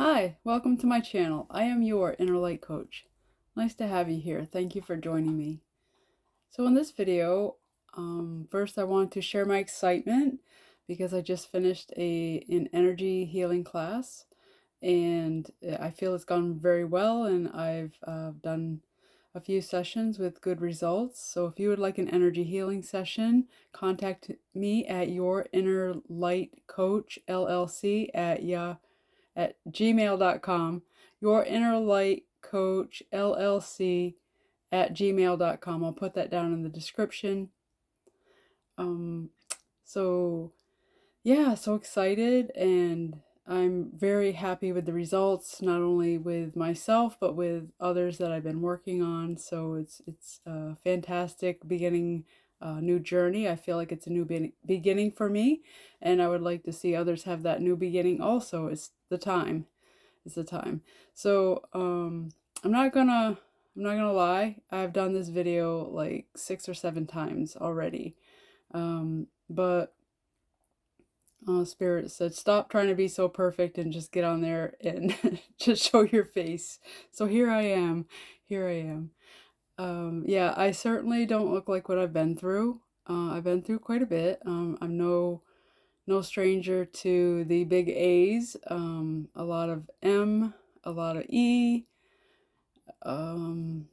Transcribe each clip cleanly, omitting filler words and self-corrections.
Hi, welcome to my channel. I am your inner light coach. Nice to have you here. Thank you for joining me. So in this video, first I want to share my excitement because I just finished an energy healing class, and I feel it's gone very well, and I've done a few sessions with good results. So if you would like an energy healing session, contact me at YourInnerLightCoachLLC at gmail.com, YourInnerLightCoachLLC at gmail.com. I'll put that down in the description. Um, so yeah, so excited, and I'm very happy with the results, not only with myself but with others that I've been working on. So it's a fantastic beginning, new journey. I feel like it's a new beginning for me, and I would like to see others have that new beginning also. It's the time. It's the time. So I'm not gonna lie. I've done this video like 6 or 7 times already. But Spirit said, stop trying to be so perfect and just get on there and just show your face. So here I am. Here I am. Yeah, I certainly don't look like what I've been through. I've been through quite a bit. I'm no stranger to the big A's, a lot of M, a lot of E, um,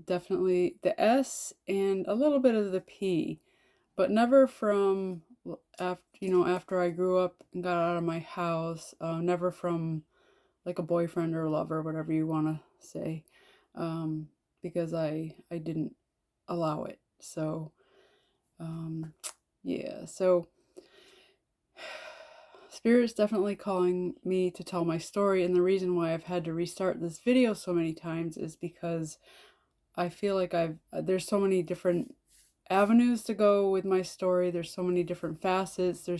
definitely the S, and a little bit of the P, but never from after I grew up and got out of my house, never from like a boyfriend or lover, whatever you want to say, um, because I didn't allow it. So yeah, so Spirit's definitely calling me to tell my story, and the reason why I've had to restart this video so many times is because I feel like there's so many different avenues to go with my story. There's so many different facets. I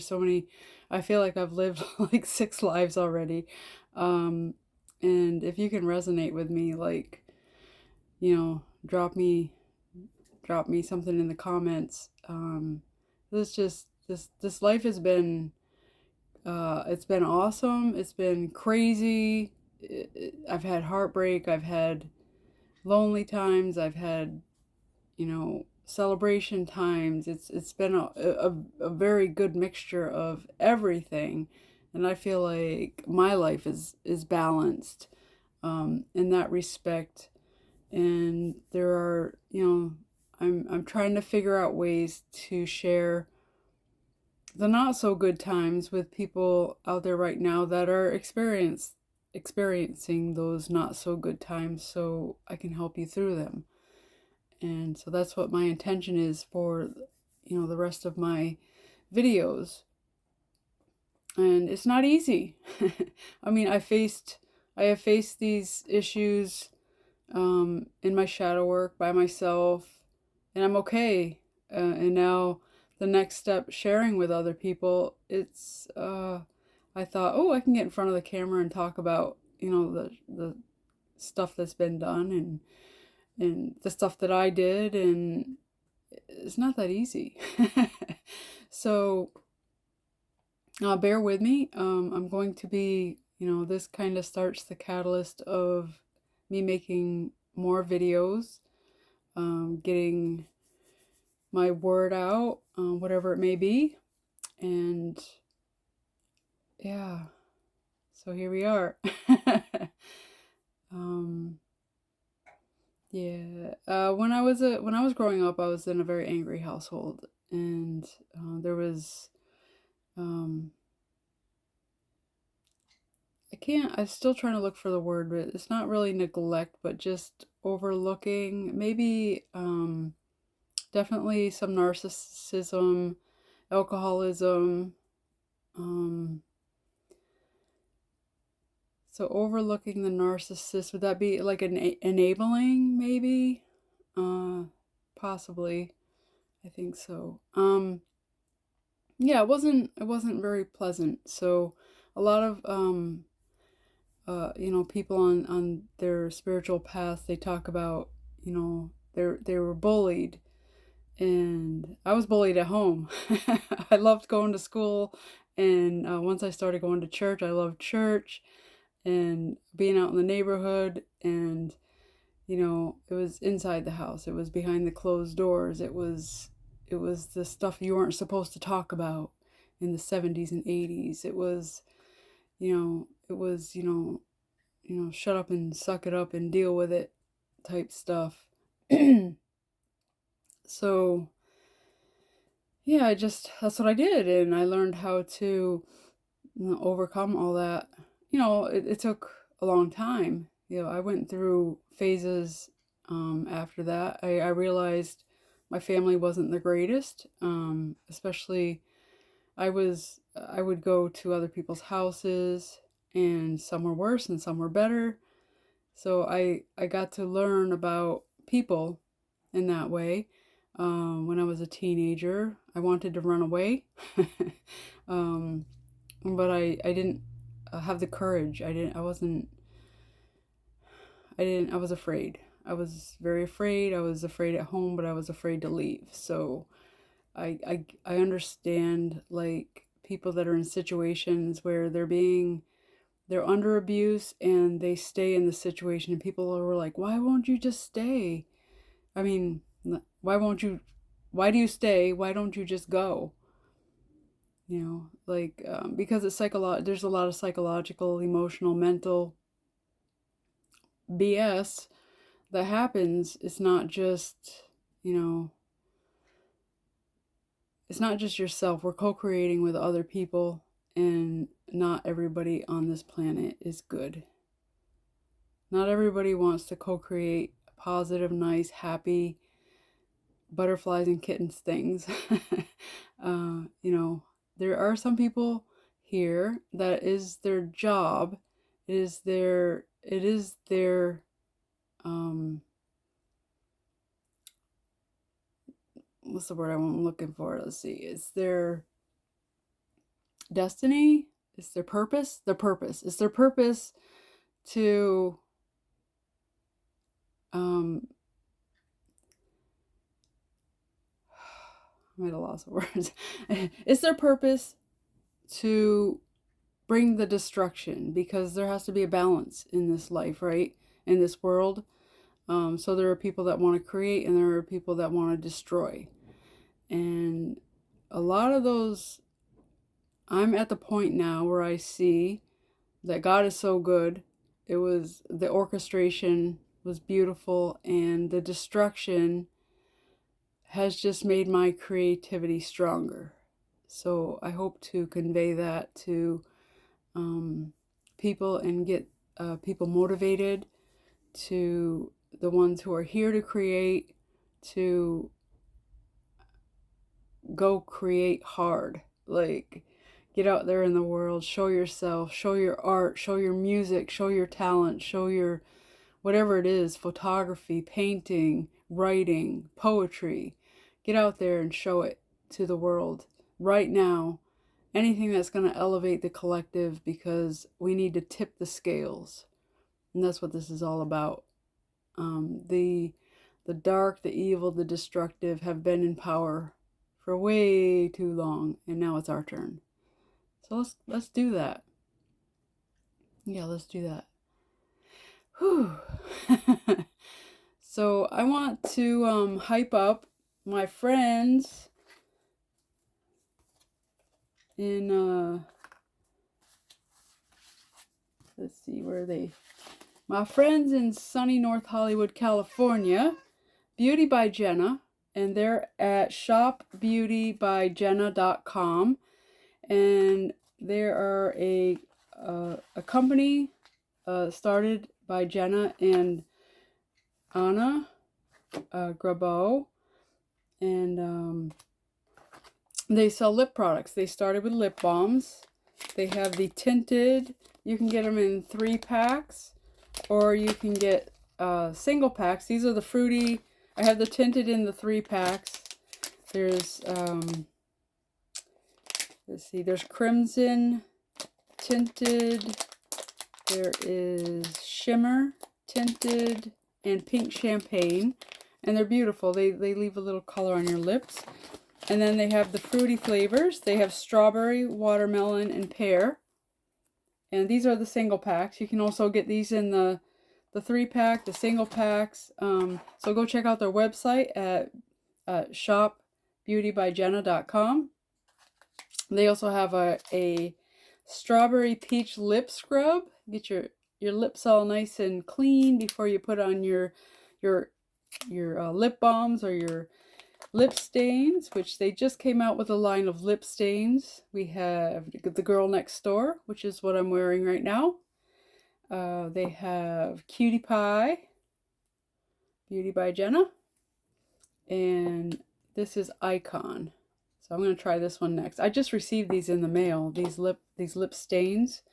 feel like I've lived like 6 lives already. Um, and if you can resonate with me, like, drop me something in the comments. This life has been, it's been awesome. It's been crazy. I've had heartbreak. I've had lonely times. I've had, celebration times. It's been a very good mixture of everything, and I feel like my life is balanced, in that respect. And there are, I'm trying to figure out ways to share the not so good times with people out there right now that are experiencing those not so good times, so I can help you through them. And so that's what my intention is for, the rest of my videos. And it's not easy. I mean, I have faced these issues, in my shadow work by myself, and I'm okay. And now the next step, sharing with other people, I thought, oh, I can get in front of the camera and talk about, the stuff that's been done, and the stuff that I did, and it's not that easy. So bear with me. I'm going to be, this kind of starts the catalyst of me making more videos, getting my word out, whatever it may be. And yeah, so here we are. um, Yeah. When I was growing up, I was in a very angry household, and there was, um, I'm still trying to look for the word, but it's not really neglect, but just overlooking. Maybe, definitely some narcissism, alcoholism. Um, so overlooking the narcissist, would that be like enabling? Maybe, uh, possibly. I think so. Yeah, it wasn't very pleasant. So a lot of, people on their spiritual path, they talk about, they were bullied, and I was bullied at home. I loved going to school, and once I started going to church, I loved church. and being out in the neighborhood. And you know, it was inside the house, it was behind the closed doors, it was the stuff you weren't supposed to talk about in the 70s and 80s. It was, you know, shut up and suck it up and deal with it type stuff. So yeah, that's what I did, and I learned how to, you know, overcome all that. You know, it took a long time. You know, I went through phases after that. I realized my family wasn't the greatest, especially I would go to other people's houses, and some were worse and some were better. So I got to learn about people in that way. When I was a teenager, I wanted to run away, um, but I didn't have the courage. I was afraid. I was very afraid. I was afraid at home, but I was afraid to leave. So I understand, like, people that are in situations where they're under abuse and they stay in the situation, and people are like, why won't you just stay? I mean, why do you stay? Why don't you just go? You know, like, because there's a lot of psychological, emotional, mental BS that happens. It's not just, you know, it's not just yourself. We're co-creating with other people, and not everybody on this planet is good. Not everybody wants to co-create positive, nice, happy butterflies and kittens things. You know, there are some people here that is their job. It is their what's the word I'm looking for? Let's see. It's their destiny. It's their purpose. It's their purpose to I might have lost words. It's their purpose to bring the destruction, because there has to be a balance in this life, right? In this world. So there are people that want to create, and there are people that want to destroy. And a lot of those, I'm at the point now where I see that God is so good. The orchestration was beautiful, and the destruction has just made my creativity stronger. So I hope to convey that to people, and get people motivated, to the ones who are here to create, to go create hard. Like, get out there in the world, show yourself, show your art, show your music, show your talent, show your whatever it is, photography, painting, writing, poetry. Get out there and show it to the world right now. Anything that's going to elevate the collective, because we need to tip the scales. And that's what this is all about. The dark, the evil, the destructive have been in power for way too long, and now it's our turn. So let's do that. Yeah, let's do that. Whew. So I want to hype up my friends in let's see, where are they? My friends in sunny North Hollywood, California, Beauty by Jenna, and they're at shopbeautybyjenna.com, and they are a company started by Jenna and Anna Grabo, and they sell lip products. They started with lip balms. They have the tinted. You can get them in 3-packs, or you can get single packs. These are the fruity. I have the tinted in the 3-packs. There's let's see. There's crimson tinted. There is shimmer tinted, and pink champagne, and they're beautiful. They leave a little color on your lips. And then they have the fruity flavors. They have strawberry, watermelon, and pear. And these are the single packs. You can also get these in the 3-pack, the single packs. So go check out their website at shopbeautybyjenna.com. They also have a strawberry peach lip scrub. Get your lips all nice and clean before you put on your lip balms or your lip stains, which they just came out with a line of lip stains. We have the Girl Next Door, which is what I'm wearing right now. They have Cutie Pie, Beauty by Jenna, and this is Icon. So I'm going to try this one next. I just received these in the mail, these lip stains,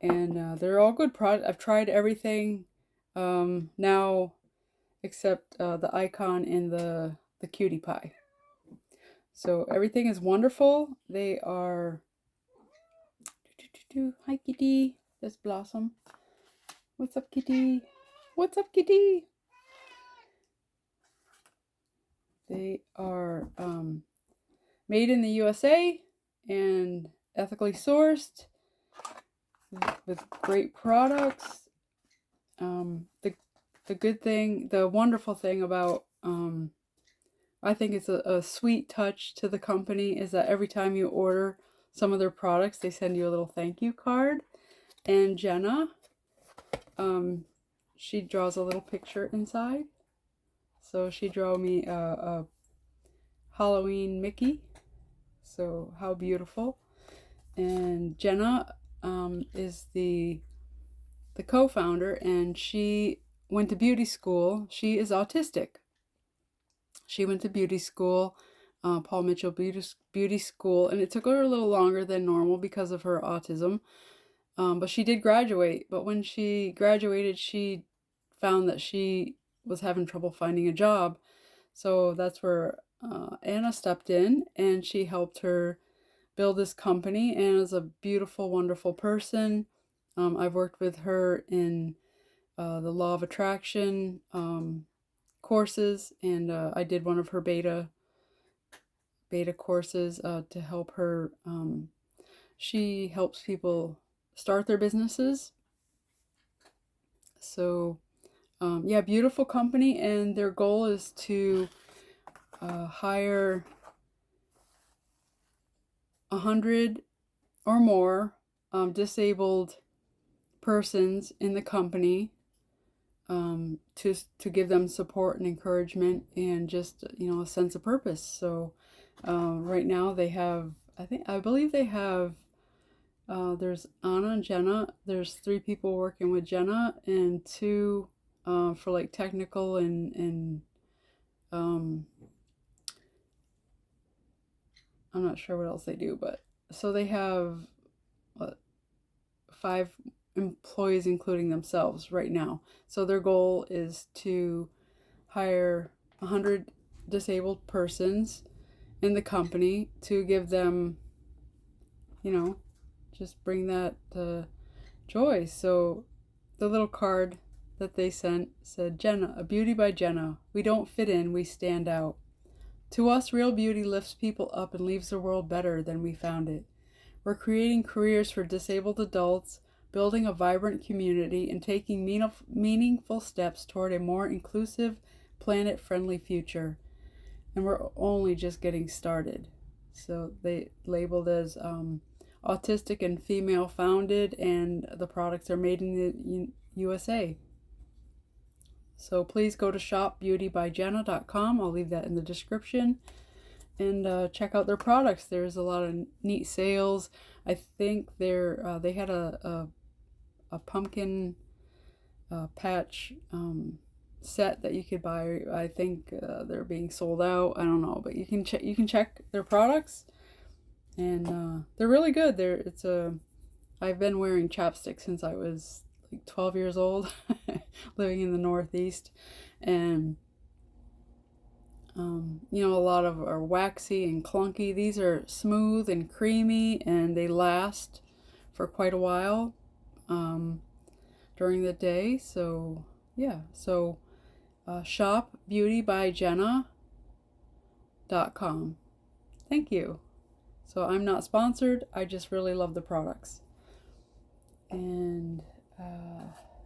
and they're all good product. I've tried everything now except the Icon and the Cutie Pie. So everything is wonderful. They are... Hi, kitty. This Blossom. What's up, kitty? What's up, kitty? They are made in the USA and ethically sourced with great products. The good thing, the wonderful thing about, I think it's a sweet touch to the company, is that every time you order some of their products, they send you a little thank you card. And Jenna, she draws a little picture inside. So she drew me a Halloween Mickey. So how beautiful. And Jenna is the co-founder, and she went to beauty school. She is autistic. She went to beauty school, Paul Mitchell beauty school, and it took her a little longer than normal because of her autism. But she did graduate. But when she graduated, she found that she was having trouble finding a job. So that's where Anna stepped in, and she helped her build this company. Anna's a beautiful, wonderful person. I've worked with her in the Law of Attraction courses, and I did one of her beta courses to help her. She helps people start their businesses. So yeah, beautiful company, and their goal is to hire 100 or more disabled persons in the company, to give them support and encouragement and just, a sense of purpose. So right now they have, I believe they have, there's Anna and Jenna. There's 3 people working with Jenna, and 2 for like technical and I'm not sure what else they do, but so they have 5 employees, including themselves, right now. So their goal is to hire 100 disabled persons in the company to give them, just bring that joy. So the little card that they sent said, Jenna, a beauty by Jenna. We don't fit in, we stand out. To us, real beauty lifts people up and leaves the world better than we found it. We're creating careers for disabled adults, building a vibrant community, and taking meaningful steps toward a more inclusive, planet-friendly future. And we're only just getting started. So they labeled as autistic and female founded, and the products are made in the USA. So please go to shopbeautybyjenna.com. I'll leave that in the description. And check out their products. There's a lot of neat sales. I think they had a pumpkin patch set that you could buy. I think they're being sold out. I don't know, but you can check their products, and they're really good. I've been wearing chapstick since I was like 12 years old, living in the Northeast, and a lot of are waxy and clunky. These are smooth and creamy, and they last for quite a while during the day. So yeah, so shopbeautybyjenna.com. Thank you. So I'm not sponsored. I just really love the products. And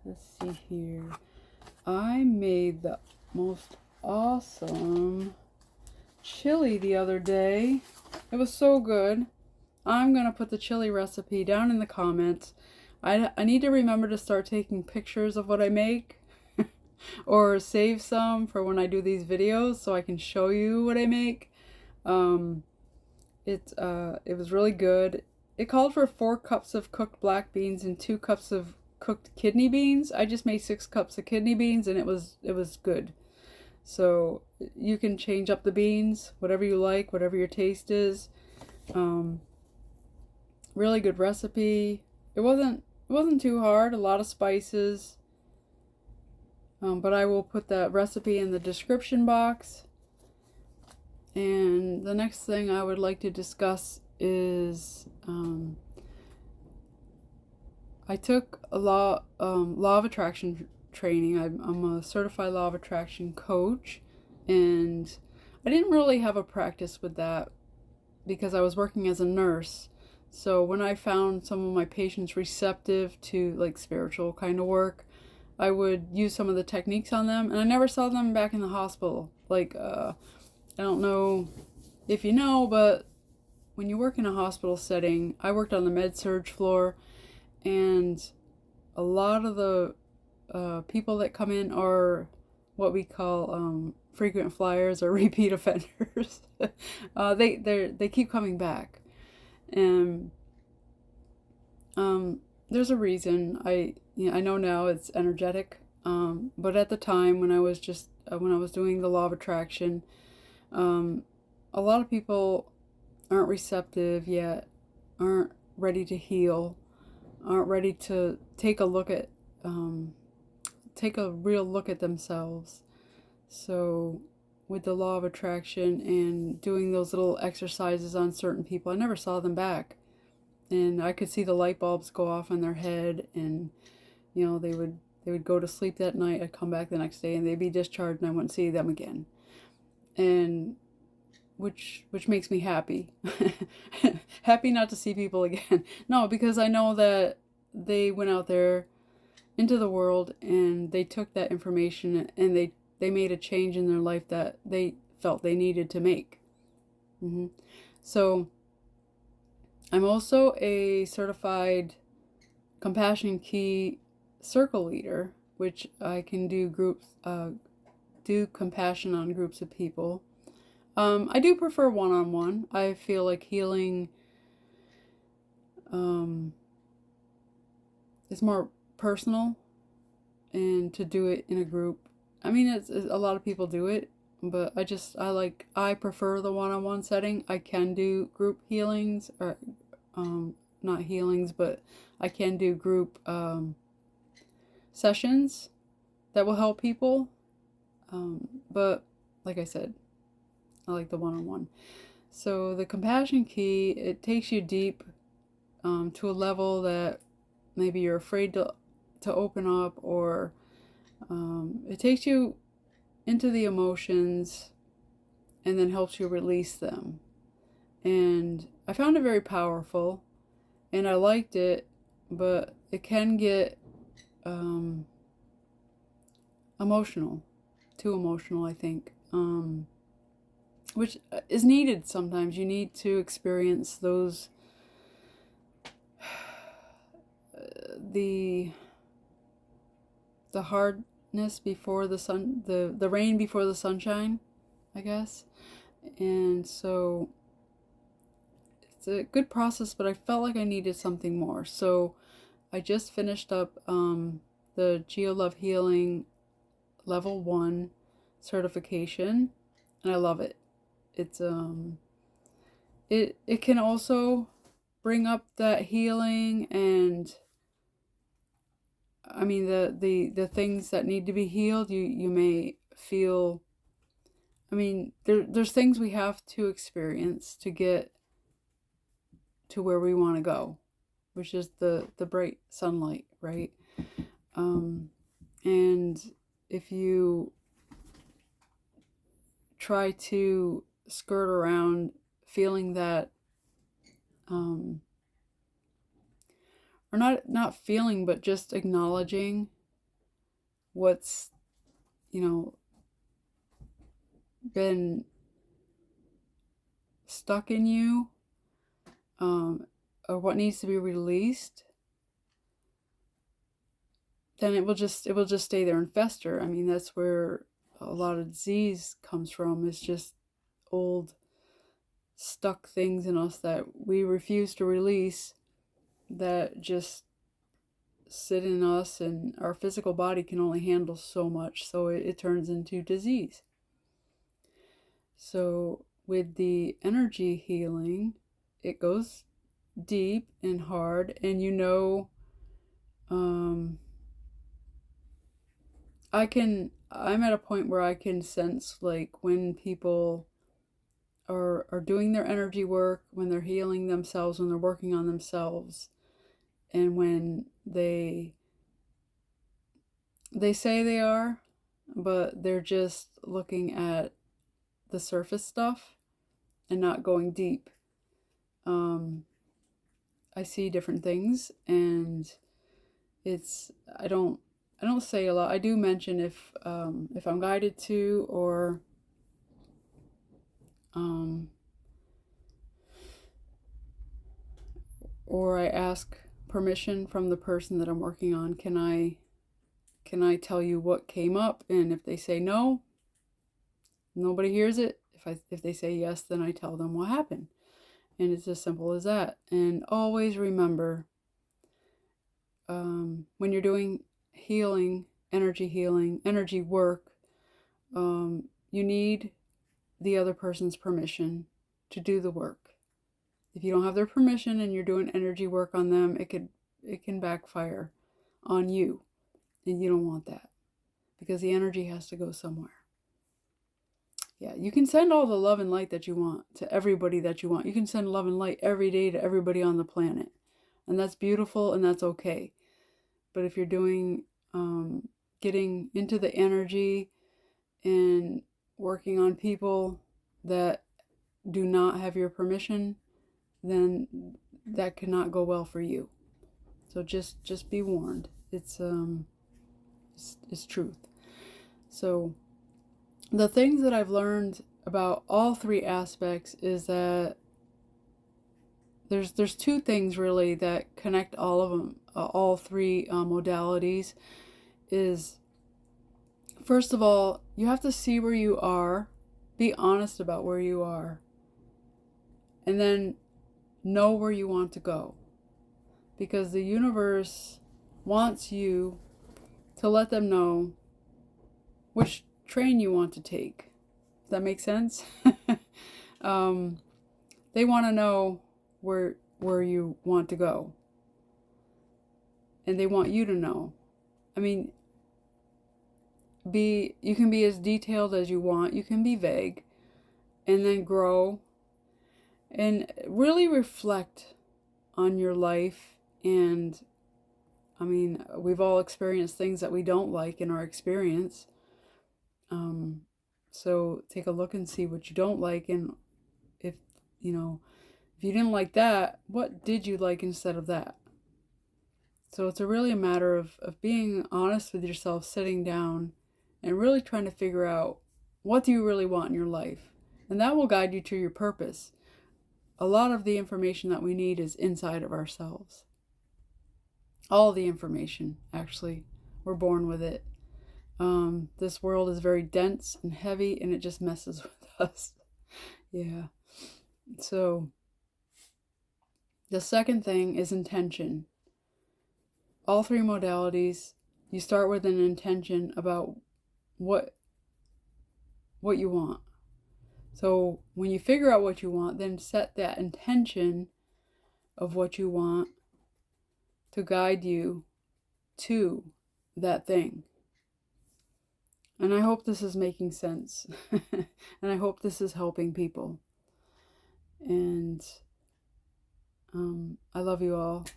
let's see here. I made the most awesome chili the other day. It was so good. I'm going to put the chili recipe down in the comments. I need to remember to start taking pictures of what I make or save some for when I do these videos so I can show you what I make. It was really good. It called for 4 cups of cooked black beans and 2 cups of cooked kidney beans. I just made 6 cups of kidney beans and it was good. So you can change up the beans, whatever you like, whatever your taste is. Really good recipe. It wasn't too hard, a lot of spices. But I will put that recipe in the description box. And the next thing I would like to discuss is I took a law of attraction training. I'm a certified law of attraction coach, and I didn't really have a practice with that because I was working as a nurse. So when I found some of my patients receptive to like spiritual kind of work, I would use some of the techniques on them, and I never saw them back in the hospital. Like, I don't know if you know, but when you work in a hospital setting, I worked on the med-surg floor, and a lot of the people that come in are what we call frequent flyers or repeat offenders. They keep coming back, and there's a reason. I know now it's energetic, but at the time when I was doing the law of attraction, a lot of people aren't receptive yet, aren't ready to heal, aren't ready to take a real look at themselves. So with the law of attraction and doing those little exercises on certain people, I never saw them back. And I could see the light bulbs go off in their head, and they would go to sleep that night. I'd come back the next day and they'd be discharged and I wouldn't see them again. And which makes me happy. Happy not to see people again. No, because I know that they went out there into the world and they took that information and they made a change in their life that they felt they needed to make. So I'm also a certified Compassion Key circle leader, which I can do compassion on groups of people. I do prefer one-on-one. I feel like healing is more personal, and to do it in a group. I mean, it's a lot of people do it, but I prefer the one-on-one setting. I can do group healings, or not healings, but I can do group sessions that will help people. But like I said, I like the one-on-one. So the compassion key, it takes you deep to a level that maybe you're afraid to open up, or it takes you into the emotions and then helps you release them. And I found it very powerful and I liked it, but it can get emotional, too emotional, I think, which is needed sometimes. You need to experience those the hardness before the rain before the sunshine, I guess. And so it's a good process, but I felt like I needed something more. So I just finished up the Geo Love Healing Level 1 certification, and I love it. It's it can also bring up that healing, and I mean the things that need to be healed. You may feel, I mean, there's things we have to experience to get to where we want to go, which is the bright sunlight, right? And if you try to skirt around feeling that or not feeling, but just acknowledging what's, been stuck in you, or what needs to be released, then it will just stay there and fester. I mean, that's where a lot of disease comes from. It's just old stuck things in us that we refuse to release, that just sit in us, and our physical body can only handle so much, so it turns into disease. So with the energy healing, it goes deep and hard, and I'm at a point where I can sense, like, when people are doing their energy work, when they're healing themselves, when they're working on themselves, and when they say they are, but they're just looking at the surface stuff and not going deep. I see different things, and I don't say a lot. I do mention if I'm guided to, or I ask permission from the person that I'm working on. Can I tell you what came up? And if they say no, nobody hears it. If they say yes, then I tell them what happened. And it's as simple as that. And always remember, when you're doing energy work, you need the other person's permission to do the work. If you don't have their permission and you're doing energy work on them, it can backfire on you, and you don't want that, because the energy has to go somewhere. Yeah, you can send all the love and light that you want to everybody that you want. You can send love and light every day to everybody on the planet, and that's beautiful, and that's okay. But if you're doing, getting into the energy and working on people that do not have your permission, then that cannot go well for you. So just be warned. It's truth. So the things that I've learned about all three aspects is that there's two things really that connect all of them, all three modalities. Is, first of all, you have to see where you are, be honest about where you are, and then know where you want to go. Because the universe wants you to let them know which train you want to take. Does that make sense? They want to know where you want to go. And they want you to know. I mean, you can be as detailed as you want. You can be vague, and then grow and really reflect on your life. And I mean, we've all experienced things that we don't like in our experience. So take a look and see what you don't like, and if you didn't like that, what did you like instead of that? So it's really a matter of being honest with yourself, sitting down and really trying to figure out, what do you really want in your life? And that will guide you to your purpose. A lot of the information that we need is inside of ourselves. All the information, actually. We're born with it. This world is very dense and heavy, and it just messes with us. Yeah. So the second thing is intention. All three modalities, you start with an intention about what you want. So when you figure out what you want, then set that intention of what you want to guide you to that thing. And I hope this is making sense. And I hope this is helping people. And I love you all.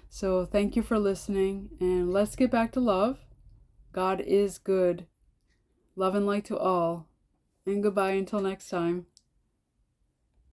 So thank you for listening. And let's get back to love. God is good. Love and light to all. And goodbye until next time.